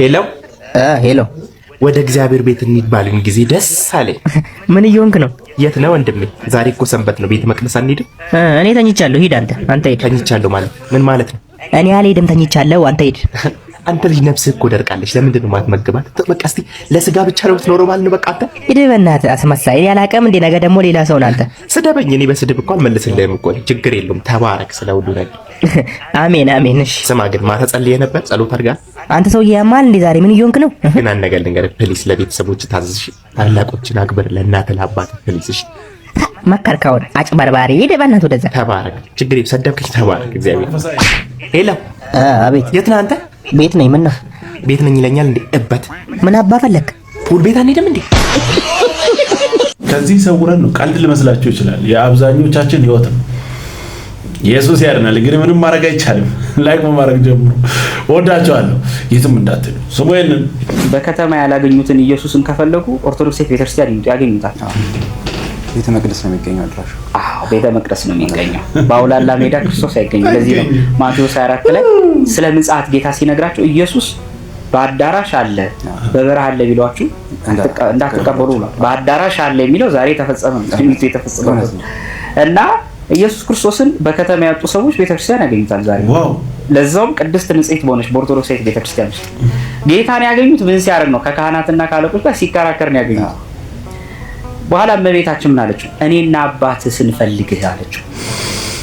ሄሎ ሄሎ ወደ እግዚአብሔር ቤት እንባልን ጊዜ ደስ አለኝ። ምን እየሆንክ ነው? የት ነው ወንድሜ? ዛሬ እኮ ሰንበት ነው። ቤተ መቅደስ አንሄድም? እኔ ተኝቻለሁ። ሂድ አንተ ሂድ። ተኝቻለሁ ማለት ምን ማለት ነው? እኔ አልሄድም፣ ተኝቻለሁ። አንተ ሂድ። አንተ ልጅ ነፍስህ እኮ ደርቃለች። ለምንድን ነው ማትመግባት? በቃ እስቲ ለስጋ ብቻ ነው የምትኖረው ማለት ነው። በቃ አንተ ሂድ በእናትህ አስመሳይ። እኔ አላውቅም እንዴ? ነገ ደግሞ ሌላ ሰው ነው አንተ። ስደበኝ። እኔ በስድብ እኮ አልመልስልህም እኮ። ችግር የለውም። ተባረክ ስለ ሁሉ ነገር። አሜን አሜን። እሺ ስማ ግን ማታ ጸልየህ ነበር? ጸሎት አድርጋል? አንተ ሰውዬ ያማል እንዴ? ዛሬ ምን እየሆንክ ነው? ግን አንድ ነገር ልንገርህ ፕሊስ፣ ለቤተሰቦች ታዘዝሽ፣ ታላቆችን አክብር፣ ለእናትህ ለአባትህ ፕሊስ። እሺ መከርካውን አጭበርባሪ። ሂድ በእናትህ ወደዛ። ተባረክ። ችግር የለም። ሰደብከኝ። ተባረክ። እግዚአብሔር ሄሎ። አቤት። የት ነህ አንተ? ቤት ነኝ። ምን ነው? ቤት ነኝ ይለኛል እንዴ? እበት ምን አባ ፈለክ? ፑል ቤት አንሄድም እንዴ? ከዚህ ሰውረን ነው። ቀልድ ሊመስላችሁ ይችላል። የአብዛኞቻችን ህይወት ነው። ኢየሱስ ያድናል። እንግዲህ ምንም ማድረግ አይቻልም። ላይክ ማድረግ ጀምሩ። ወዳቸዋለሁ። የትም እንዳትሉ። ስሙ ይሄንን በከተማ ያላገኙትን ኢየሱስን ከፈለጉ ኦርቶዶክስ ቤተክርስቲያን ያገኙታል። ቤተ መቅደስ ነው የሚገኘው አድራሹ። አዎ ቤተ መቅደስ ነው የሚገኘው። በአውላላ ሜዳ ክርስቶስ አይገኝም። ለዚህ ነው ማቴዎስ 24 ላይ ስለ ምጽአት ጌታ ሲነግራቸው ኢየሱስ በአዳራሽ አለ በበረሃ አለ ቢሏችሁ እንዳትቀበሉ ብሏል። በአዳራሽ አለ የሚለው ዛሬ ተፈጸመ ነው የተፈጸመው። እና ኢየሱስ ክርስቶስን በከተማ ያጡ ሰዎች ቤተክርስቲያን ያገኙታል ዛሬ። ለዛውም ቅድስት ንጽሕት በሆነች በኦርቶዶክስ ቤተክርስቲያን ውስጥ ጌታን ያገኙት ምን ሲያደርግ ነው? ከካህናትና ከአለቆች ጋር ሲከራከር ነው ያገኙት። በኋላ እመቤታችን ምን አለችው? እኔና አባትህ ስንፈልግህ አለችው።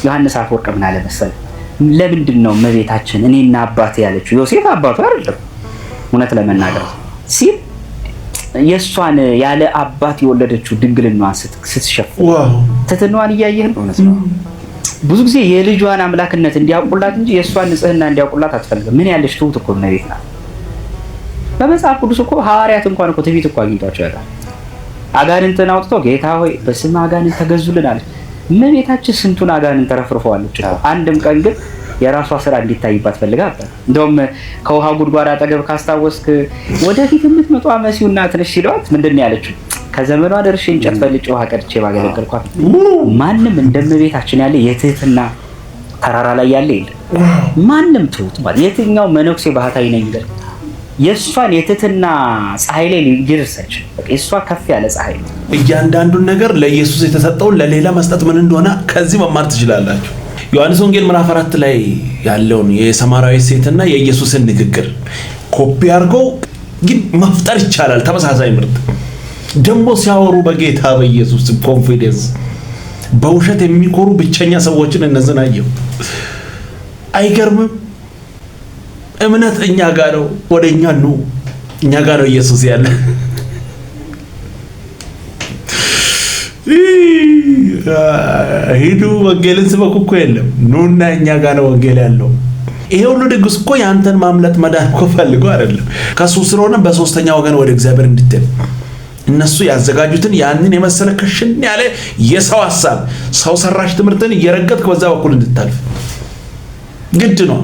ዮሐንስ አፈወርቅ ምን አለ መሰለህ? ለምንድን ነው እመቤታችን እኔና አባትህ ያለችው? ዮሴፍ አባቱ አይደለም እውነት ለመናገር ሲል የሷን ያለ አባት የወለደችው ድንግልናዋን ስትሸፍን ትትናዋን እያየህ ነው። ብዙ ጊዜ የልጇን አምላክነት እንዲያውቁላት እንጂ የሷን ንጽህና እንዲያውቁላት አትፈልግም። ምን ያለች ትሁት እኮ እመቤት ናት። በመጽሐፍ ቅዱስ እኮ ሐዋርያት እንኳን እኮ ትዕቢት እኮ አግኝቷቸው ያውቃል። አጋንንትን አውጥቶ ጌታ ሆይ በስም አጋንንት ተገዙልን አለች። እመቤታችን ስንቱን አጋንንት ተረፍርፈዋለች። አንድም ቀን ግን የራሷ ስራ እንዲታይባት ፈልጋ ነበር። እንደውም ከውሃ ጉድጓድ አጠገብ ካስታወስክ ወደፊት የምትመጣ መሲውና ትንሽ ሲሏት ምንድን ነው ያለችው? ከዘመኗ ደርሼ እንጨት ፈልጬ ውሃ ቀድቼ ባገለገልኳት። ማንም እንደ እመቤታችን ያለ የትህትና ተራራ ላይ ያለ የለም። ማንም ትሁት ማለት የትኛው መነኩሴ ባህታዊ ነኝ ይላል የሷን የትህትና ፀሐይ ላይ ሊደርሰች እሷ ከፍ ያለ ፀሐይ ነው። እያንዳንዱን ነገር ለኢየሱስ የተሰጠውን ለሌላ መስጠት ምን እንደሆነ ከዚህ መማር ትችላላችሁ። ዮሐንስ ወንጌል ምዕራፍ 4 ላይ ያለውን የሰማራዊት ሴትና የኢየሱስን ንግግር ኮፒ አድርገው ግን መፍጠር ይቻላል። ተመሳሳይ ምርጥ ደግሞ ሲያወሩ በጌታ በኢየሱስ ኮንፊደንስ በውሸት የሚኮሩ ብቸኛ ሰዎችን እነዚህን አየሁ። አይገርምም? እምነት እኛ ጋር ነው። ወደኛ ነው። እኛ ጋር ነው ኢየሱስ ያለ። ሂዱ ወንጌልን ስበኩ እኮ የለም። ኑና እኛ ጋር ነው ወንጌል ያለው። ይሄ ሁሉ ድግስ እኮ ያንተን ማምለጥ መዳን እኮ ፈልጎ አይደለም። ከሱ ስለሆነ በሶስተኛ ወገን ወደ እግዚአብሔር እንድትል እነሱ ያዘጋጁትን ያንን የመሰለ ከሽን ያለ የሰው ሐሳብ ሰው ሰራሽ ትምህርትን እየረገጥክ በዛ በኩል እንድታልፍ ግድ ነው።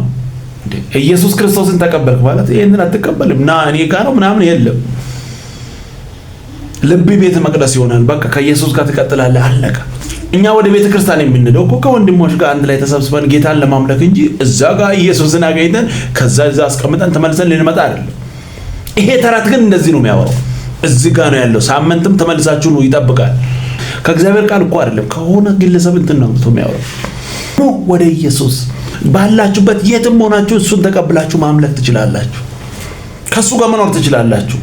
ኢየሱስ ክርስቶስን ተቀበልክ ማለት ይሄንን አትቀበልም ና እኔ ጋር ነው ምናምን የለም። ልብ ቤተ መቅደስ ይሆናል። በቃ ከኢየሱስ ጋር ትቀጥላለህ። አለቀ። እኛ ወደ ቤተ ክርስቲያን የምንሄደው እኮ ከወንድሞች ጋር አንድ ላይ ተሰብስበን ጌታን ለማምለክ እንጂ እዛ ጋር ኢየሱስን አገኝተን ከዛ እዛ አስቀምጠን ተመልሰን ልንመጣ አይደለም። ይሄ ተረት ግን እንደዚህ ነው የሚያወራው። እዚህ ጋር ነው ያለው። ሳምንትም ተመልሳችሁ ነው ይጠብቃል። ከእግዚአብሔር ቃል እኮ አይደለም ከሆነ ግለሰብ እንትን ነው የሚያወራው። ወደ ኢየሱስ ባላችሁበት የትም ሆናችሁ እሱን ተቀብላችሁ ማምለክ ትችላላችሁ። ከሱ ጋር መኖር ትችላላችሁ።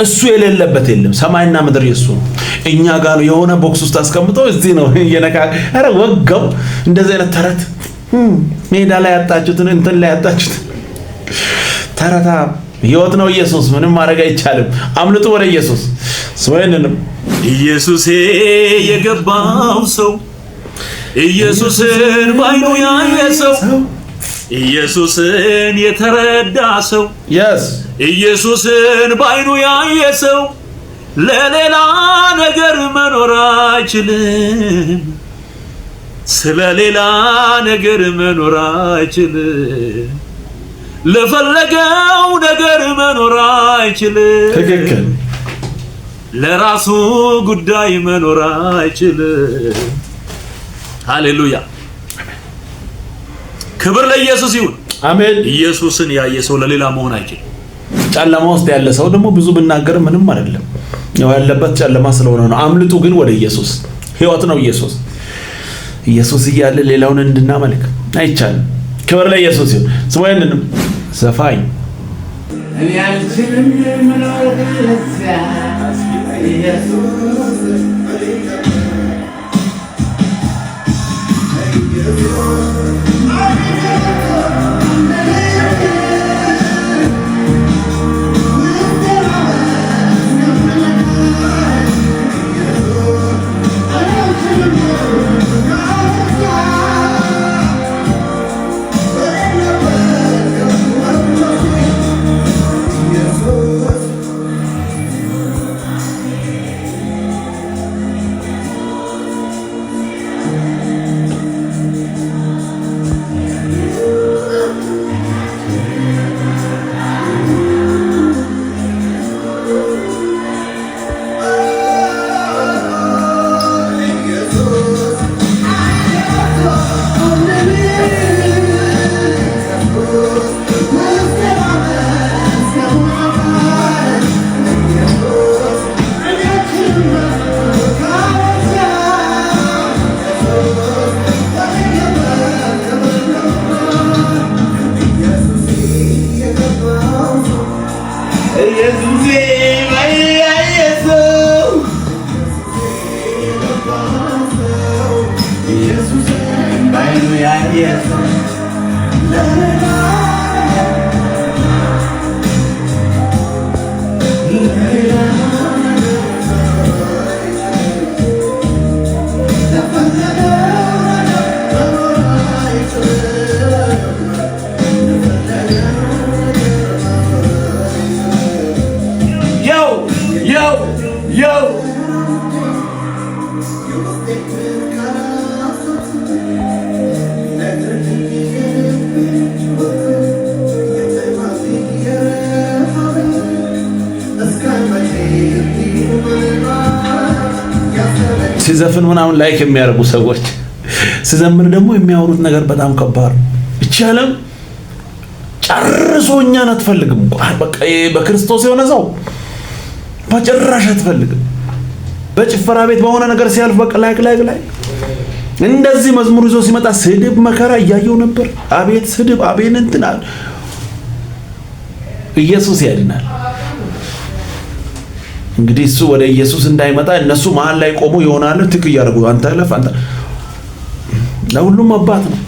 እሱ የሌለበት የለም። ሰማይና ምድር የሱ ነው። እኛ ጋር ነው የሆነ ቦክስ ውስጥ አስቀምጠው እዚህ ነው የነካ አረ ወጋው። እንደዚህ አይነት ተረት ሜዳ ላይ ያጣችሁትን እንትን ላይ ያጣችሁት ተረታ ህይወት ነው። ኢየሱስ ምንም ማድረግ አይቻልም። አምልጡ ወደ ኢየሱስ። ስወይንንም ኢየሱሴ የገባው ሰው ኢየሱስን ባይኑ ያየ ሰው ኢየሱስን የተረዳ ሰው ኢየሱስን ባይኑ ያየ ሰው ለሌላ ነገር መኖር አይችልም። ስለሌላ ነገር መኖር አይችልም። ለፈለገው ነገር መኖር አይችልም። ትክክል። ለራሱ ጉዳይ መኖር አይችልም። ሃሌሉያ ክብር ለኢየሱስ ይሁን። አሜን። ኢየሱስን ያየ ሰው ለሌላ መሆን አይችልም። ጨለማ ውስጥ ያለ ሰው ደግሞ ብዙ ብናገር ምንም አይደለም። ያው ያለበት ጨለማ ስለሆነ ነው። አምልጡ ግን ወደ ኢየሱስ። ሕይወት ነው ኢየሱስ። ኢየሱስ እያለ ሌላውን እንድናመልክ አይቻልም። ክብር ለኢየሱስ ይሁን። ስሙ ያንንም ዘፋኝ እኔ አልችልም መኖር ለዚያ ኢየሱስ ሲዘፍን ምናምን ላይክ የሚያደርጉ ሰዎች ሲዘምር ደግሞ የሚያወሩት ነገር በጣም ከባድ ነው። እቺ ዓለም ጨርሶ እኛን አትፈልግም። በቃ በክርስቶስ የሆነ ሰው በጭራሽ አትፈልግም። በጭፈራ ቤት በሆነ ነገር ሲያልፍ በቃ ላይክ እንደዚህ መዝሙር ይዞ ሲመጣ ስድብ መከራ እያየው ነበር። አቤት ስድብ፣ አቤት እንትና። ኢየሱስ ያድናል። እንግዲህ እሱ ወደ ኢየሱስ እንዳይመጣ እነሱ መሃል ላይ ቆሞ ይሆናል ትክ እያደረጉ አንተ ለፍ አንተ ለሁሉም አባት ነው።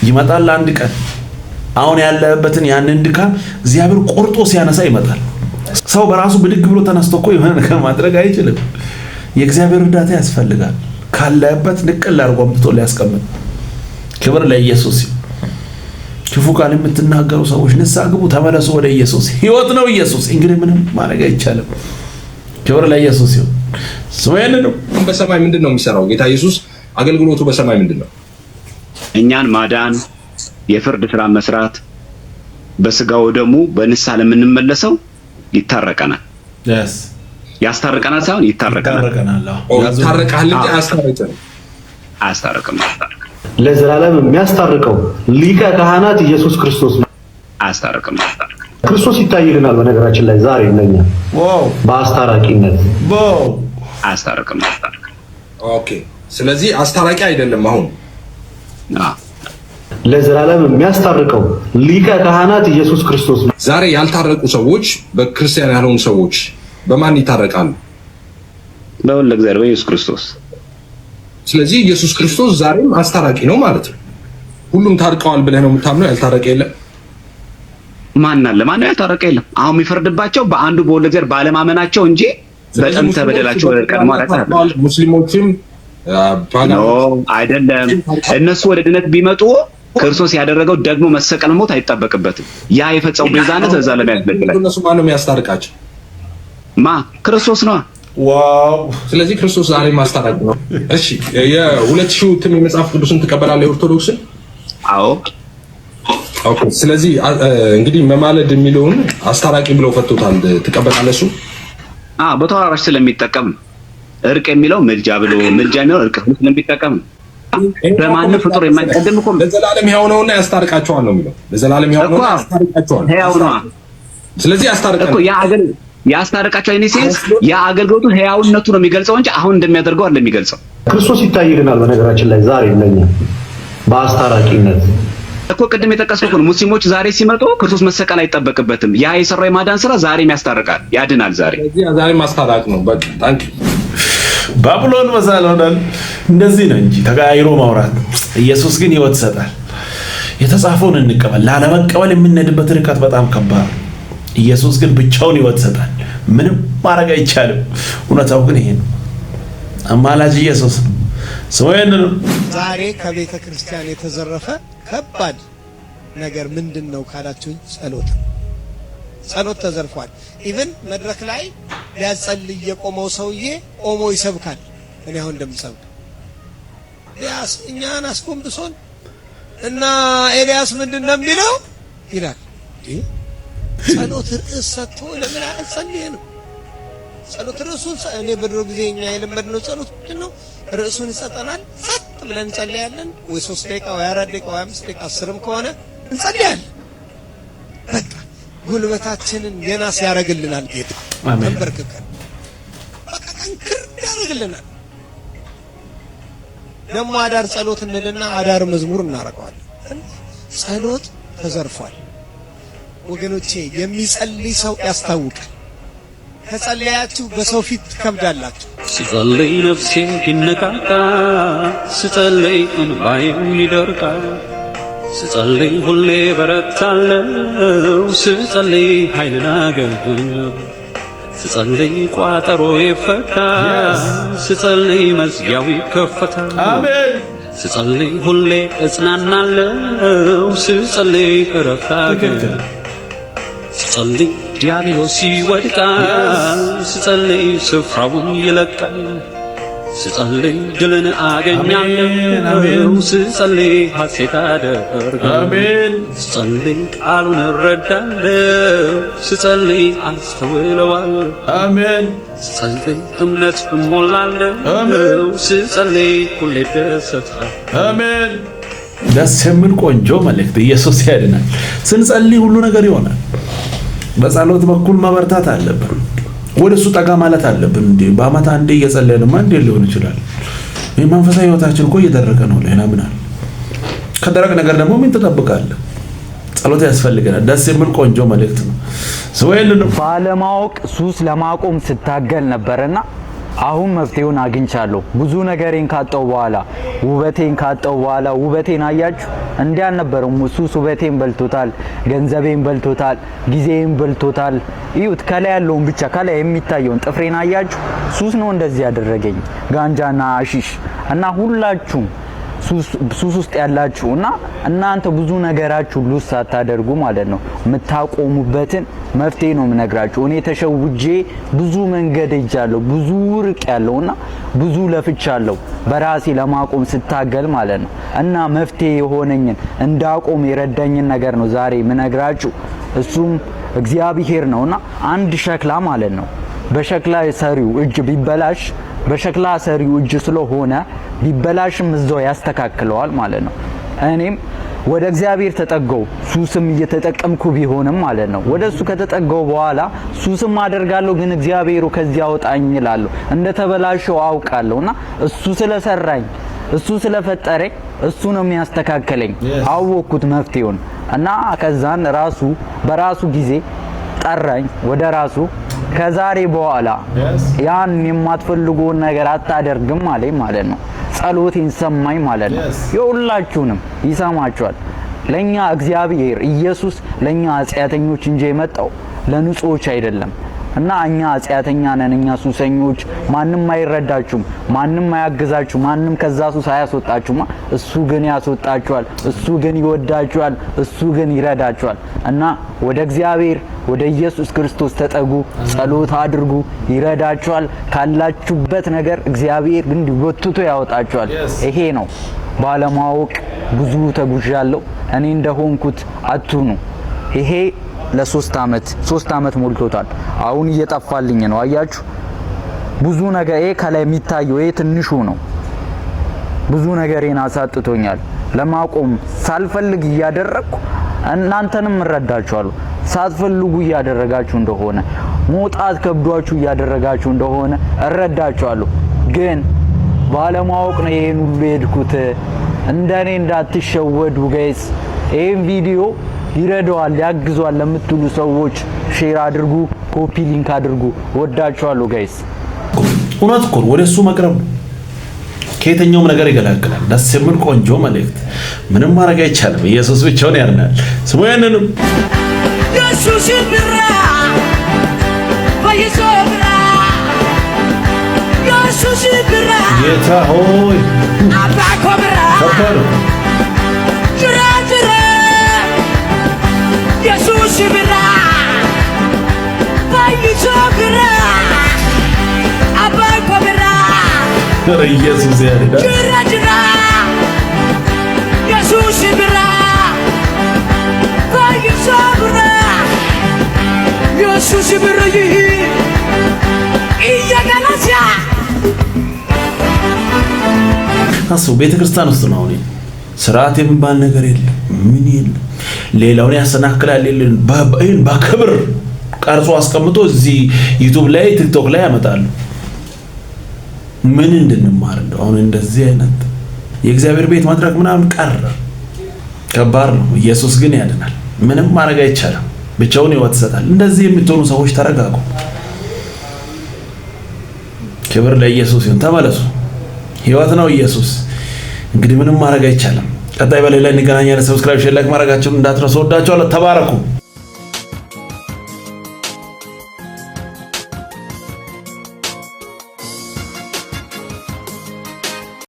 ይመጣል አንድ ቀን አሁን ያለበትን ያንን ድካም እግዚአብሔር ቆርጦ ሲያነሳ ይመጣል። ሰው በራሱ ብድግ ብሎ ተነስቶ እኮ የሆነ ነገር ማድረግ አይችልም። የእግዚአብሔር እርዳታ ያስፈልጋል። ካለበት ንቅል አድርጎ አምጥቶ ሊያስቀምጥ። ክብር ለኢየሱስ። ክፉ ቃል የምትናገሩ ሰዎች ንስሐ ግቡ፣ ተመለሱ ወደ ኢየሱስ። ሕይወት ነው ኢየሱስ። እንግዲህ ምንም ማድረግ አይቻልም። ክብር ለኢየሱስ ይሁን። ስሙን ነው። በሰማይ ምንድነው የሚሰራው? ጌታ ኢየሱስ አገልግሎቱ በሰማይ ምንድነው? እኛን ማዳን፣ የፍርድ ስራ መስራት፣ በስጋው ደግሞ በንስሐ ለምንመለሰው ይታረቀናል። ያስታርቀናል ሳይሆን ይታረቀናል። ይታረቃል እንጂ አያስታርቅም። ለዘላለም የሚያስታርቀው ሊቀ ካህናት ኢየሱስ ክርስቶስ ነው። አያስታርቅም። ክርስቶስ ይታይልናል። በነገራችን ላይ ዛሬ ለኛ በአስታራቂነት አያስታርቅም። ኦኬ። ስለዚህ አስታራቂ አይደለም። አሁን ለዘላለም የሚያስታርቀው ሊቀ ካህናት ኢየሱስ ክርስቶስ ነው። ዛሬ ያልታረቁ ሰዎች፣ በክርስቲያን ያልሆኑ ሰዎች በማን ይታረቃሉ? በወልደ እግዚአብሔር በኢየሱስ ክርስቶስ። ስለዚህ ኢየሱስ ክርስቶስ ዛሬም አስታራቂ ነው ማለት ነው። ሁሉም ታርቀዋል ብለህ ነው የምታምነው? ያልታረቀ የለም? ማን አለ? ማን ያልታረቀ የለም? አሁን የሚፈርድባቸው በአንዱ በወልደ እግዚአብሔር ባለማመናቸው እንጂ በጥንተ በደላቸው ቀድሞ አላቀረበ። ሙስሊሞችም አይደለም። እነሱ ወደ ድነት ቢመጡ ክርስቶስ ያደረገው ደግሞ መሰቀል ሞት አይጠበቅበትም። ያ የፈጸመው ቤዛነት እዛ ለሚያስበቅላል። እነሱ ማን ነው የሚያስታርቃቸው? ክርስቶስ ነው። ዋው! ስለዚህ ክርስቶስ ዛሬ ማስታረቅ ነው። እሺ፣ የ2000 እትም የመጽሐፍ ቅዱስን ትቀበላለህ? ኦርቶዶክስን? አዎ። ኦኬ። ስለዚህ እንግዲህ መማለድ የሚለውን አስታራቂ ብለው ፈቶታል። ትቀበላለህ? እሱ በተዋራሽ ስለሚጠቀም እርቅ የሚለው ምልጃ ብሎ ምልጃ የሚለው እርቅ ስለሚጠቀም በማንም ፍጡር የማይቀደም እኮ ለዘላለም ሕያው ነውና ያስታርቃቸዋል ነው የሚለው። ለዘላለም ሕያው ነውና ያስታርቃቸዋል። ሕያው ነው። ስለዚህ ያስታርቃል እኮ ያስታርቃቸው አይኔ ሴንስ የአገልግሎቱ ህያውነቱ ነው የሚገልጸው እንጂ አሁን እንደሚያደርገው አይደለም የሚገልጸው። ክርስቶስ ይታይልናል በነገራችን ላይ ዛሬ ለኛ በአስታራቂነት እኮ ቅድም የጠቀስኩት ነው። ሙስሊሞች ዛሬ ሲመጡ ክርስቶስ መሰቀል አይጠበቅበትም። ያ የሰራው የማዳን ስራ ዛሬም ያስታርቃል፣ ያድናል። ዛሬ ማስታረቅ ነው በቃ። ታንክ ባብሎን መሳለውናል። እንደዚህ ነው እንጂ ተጋይሮ ማውራት። ኢየሱስ ግን ህይወት ይሰጣል። የተጻፈውን እንቀበል። ላለመቀበል የምንሄድበት ርቀት በጣም ከባድ። ኢየሱስ ግን ብቻውን ህይወት ይሰጣል። ምንም ማድረግ አይቻልም። እውነታው ግን ይሄ ነው። አማላጅ ኢየሱስ ነው። ሰውየን ዛሬ ከቤተ ክርስቲያን የተዘረፈ ከባድ ነገር ምንድነው ካላችሁኝ፣ ጸሎት ተዘርፏል። ኢቭን መድረክ ላይ ሊያጸልይ የቆመው ሰውዬ ቆሞ ይሰብካል። እኔ አሁን እንደምሰብክ ኤልያስ እኛን አስቆምብሶን እና ኤልያስ ምንድነው የሚለው ይላል። ጸሎት ርዕስ ሰጥቶ ለምን አጸልይ ነው? ጸሎት ርዕሱን እኔ በድሮ ጊዜ እኛ የለመድነው ጸሎት ምንድነው? ርዕሱን ይሰጠናል፣ ሰጥ ብለን እንጸልያለን። ወይ 3 ደቂቃ ወይ 4 ደቂቃ ወይ 5 ደቂቃ 10ም ከሆነ እንጸልያለን። በቃ ጉልበታችንን የናስ ያደርግልናል ጌታ። ተንበርክከን በቃ ጠንክር ያደርግልናል። ደግሞ አዳር ጸሎት እንልና አዳር መዝሙር እናረጋዋለን። ጸሎት ተዘርፏል ወገኖቼ። የሚጸልይ ሰው ያስታውቃል። ከጸለያችሁ በሰው ፊት ትከብዳላችሁ። ስጸልይ ነፍሴ ይነቃቃ፣ ስጸልይ እንባዬም ይደርቃል፣ ስጸልይ ሁሌ በረታለው፣ ስጸልይ ኃይልን አገኛለሁ፣ ስጸልይ ቋጠሮ ይፈታል፣ ስጸልይ መዝጊያው ይከፈታል። አሜን። ስጸልይ ሁሌ እጽናናለው፣ ስጸልይ እረፍት አገኛለሁ፣ ስጸልይ ዲያብሎስ ይወድቃል፣ ስጸልይ ስፍራውን ይለቃል፣ ስጸልይ ድልን አገኛለሁ፣ ስጸልይ ሐሴት አደርጋለሁ፣ ስጸልይ ቃሉን እረዳለሁ፣ ስጸልይ አስተውለዋለሁ፣ አሜን። ስጸልይ እምነት እሞላለሁ፣ ስጸልይ ሁሌ ደስታለሁ፣ አሜን። ደስ የሚል ቆንጆ መልእክት። ኢየሱስ ያድናል። ስንጸልይ ሁሉ ነገር ይሆናል። በጸሎት በኩል መበርታት አለብን። ወደሱ ጠጋ ማለት አለብን። እንዴ በአመት አንዴ እየጸለይንማ እንዴ ሊሆን ይችላል? የመንፈሳዊ ህይወታችን እኮ እየደረቀ ነው። ሌላ ምን አለ? ከደረቅ ነገር ደግሞ ምን ትጠብቃለህ? ጸሎት ያስፈልገናል። ደስ የሚል ቆንጆ መልእክት ነው። ባለማወቅ ሱስ ለማቆም ስታገል ነበርና አሁን መፍትሄውን አግኝቻለሁ። ብዙ ነገሬን ካጣው በኋላ ውበቴን ካጣው በኋላ ውበቴን አያችሁ እንዲያ አልነበረም። ሱስ ውበቴን በልቶታል፣ ገንዘቤን በልቶታል፣ ጊዜን በልቶታል። ይሁት ከላይ ያለውን ብቻ ከላይ የሚታየውን ጥፍሬን አያችሁ። ሱስ ነው እንደዚህ ያደረገኝ፣ ጋንጃና አሺሽ እና ሁላችሁም ሱስ ውስጥ ያላችሁና እናንተ ብዙ ነገራችሁ ሉስ ሳታደርጉ ማለት ነው የምታቆሙበትን መፍትሄ ነው የምነግራችሁ። እኔ ተሸውጄ ብዙ መንገድ ሄጃለሁ፣ ብዙ ርቅ ያለውና ብዙ ለፍቻለሁ በራሴ ለማቆም ስታገል ማለት ነው። እና መፍትሄ የሆነኝን እንዳቆም የረዳኝን ነገር ነው ዛሬ የምነግራችሁ። እሱም እግዚአብሔር ነውና አንድ ሸክላ ማለት ነው በሸክላ ሰሪው እጅ ቢበላሽ በሸክላ ሰሪው እጅ ስለሆነ ቢበላሽም እዛው ያስተካክለዋል ማለት ነው። እኔም ወደ እግዚአብሔር ተጠጋው፣ ሱስም እየተጠቀምኩ ቢሆንም ማለት ነው። ወደሱ ከተጠጋው በኋላ ሱስም አደርጋለሁ፣ ግን እግዚአብሔሩ ከዚህ ያወጣኝ ይላል። እንደተበላሸው አውቃለሁና እሱ ስለሰራኝ እሱ ስለፈጠረኝ እሱ ነው የሚያስተካክለኝ። አወኩት መፍትሄውን እና ከዛን ራሱ በራሱ ጊዜ ጠራኝ ወደ ራሱ። ከዛሬ በኋላ ያን የማትፈልጉውን ነገር አታደርግም አለኝ ማለት ነው። ጸሎቴን ሰማኝ ማለት ነው። የሁላችሁንም ይሰማችኋል። ለኛ እግዚአብሔር ኢየሱስ ለኛ ኃጢአተኞች እንጂ የመጣው ለንጹዎች አይደለም። እና እኛ ኃጢአተኛ ነን፣ እኛ ሱሰኞች፣ ማንም አይረዳችሁም፣ ማንም አያግዛችሁ፣ ማንም ከዛ ሱስ አያስወጣችሁማ። እሱ ግን ያስወጣችኋል፣ እሱ ግን ይወዳችኋል፣ እሱ ግን ይረዳችኋል። እና ወደ እግዚአብሔር ወደ ኢየሱስ ክርስቶስ ተጠጉ፣ ጸሎት አድርጉ፣ ይረዳችኋል። ካላችሁበት ነገር እግዚአብሔር ግን ወጥቶ ያወጣችኋል። ይሄ ነው። ባለማወቅ ብዙ ተጉዣለሁ። እኔ እንደሆንኩት አትሁኑ። ይሄ ለ3 አመት ሞልቶታል። አሁን እየጠፋልኝ ነው። አያችሁ ብዙ ነገር ይሄ ከላይ የሚታየው ይሄ ትንሹ ነው። ብዙ ነገሬን አሳጥቶኛል። ለማቆም ሳልፈልግ እያደረኩ እናንተንም እረዳችኋለሁ። ሳትፈልጉ እያደረጋችሁ እንደሆነ መውጣት ከብዷችሁ እያደረጋችሁ እንደሆነ እረዳችኋለሁ። ግን ባለማወቅ ነው ይሄን ሁሉ የሄድኩት። እንደኔ እንዳትሸወዱ ጋይስ። ይሄን ቪዲዮ ይረዳዋል ያግዟል ለምትሉ ሰዎች ሼር አድርጉ፣ ኮፒ ሊንክ አድርጉ። ወዳችኋለሁ ጋይስ። እውነት እኮ ወደሱ መቅረብ ከየትኛውም ነገር ይገላግላል። ደስ የሚል ቆንጆ መልእክት። ምንም ማድረግ አይቻልም። ኢየሱስ ብቻውን ያድናል። ስሙ ያንንም ኢየሱስ ይብራ በኢየሱስ ኢየሱስ ይብራ ጌታ ሆይ አባ ኮብራ ከበር ጅራ ጅራ ኢየሱስ ይብራ በኢየሱስ ይብራ አባ ኮብራ ኢየሱስ ያድናል። ጅራ ጅራ ኢየሱስ ይብራ በኢየሱስ ይብራ ኢየሱስ ይብራ ኢየጋላሲያ አሱ ቤተክርስቲያን ውስጥ ነው። ስርዓት የሚባል ነገር የለም። ምን የለም። ሌላውን ያሰናክላል። ይሄን በክብር ቀርጾ አስቀምጦ እዚህ ዩቲዩብ ላይ ቲክቶክ ላይ ያመጣሉ። ምን እንድንማር እንደው አሁን እንደዚህ አይነት የእግዚአብሔር ቤት ማድረግ ምናምን ቀረ። ከባድ ነው። ኢየሱስ ግን ያድናል። ምንም ማድረግ አይቻልም። ብቻውን ሕይወት ይሰጣል። እንደዚህ የምትሆኑ ሰዎች ተረጋጉ። ክብር ለኢየሱስ ይሁን። ተመለሱ። ሕይወት ነው ኢየሱስ። እንግዲህ ምንም ማድረግ አይቻልም። ቀጣይ በሌላ እንገናኛለን። ሰብስክራይብ፣ ሼር፣ ላይክ ማድረጋችሁን እንዳትረሱ። ወዳችኋለሁ። ተባረኩ።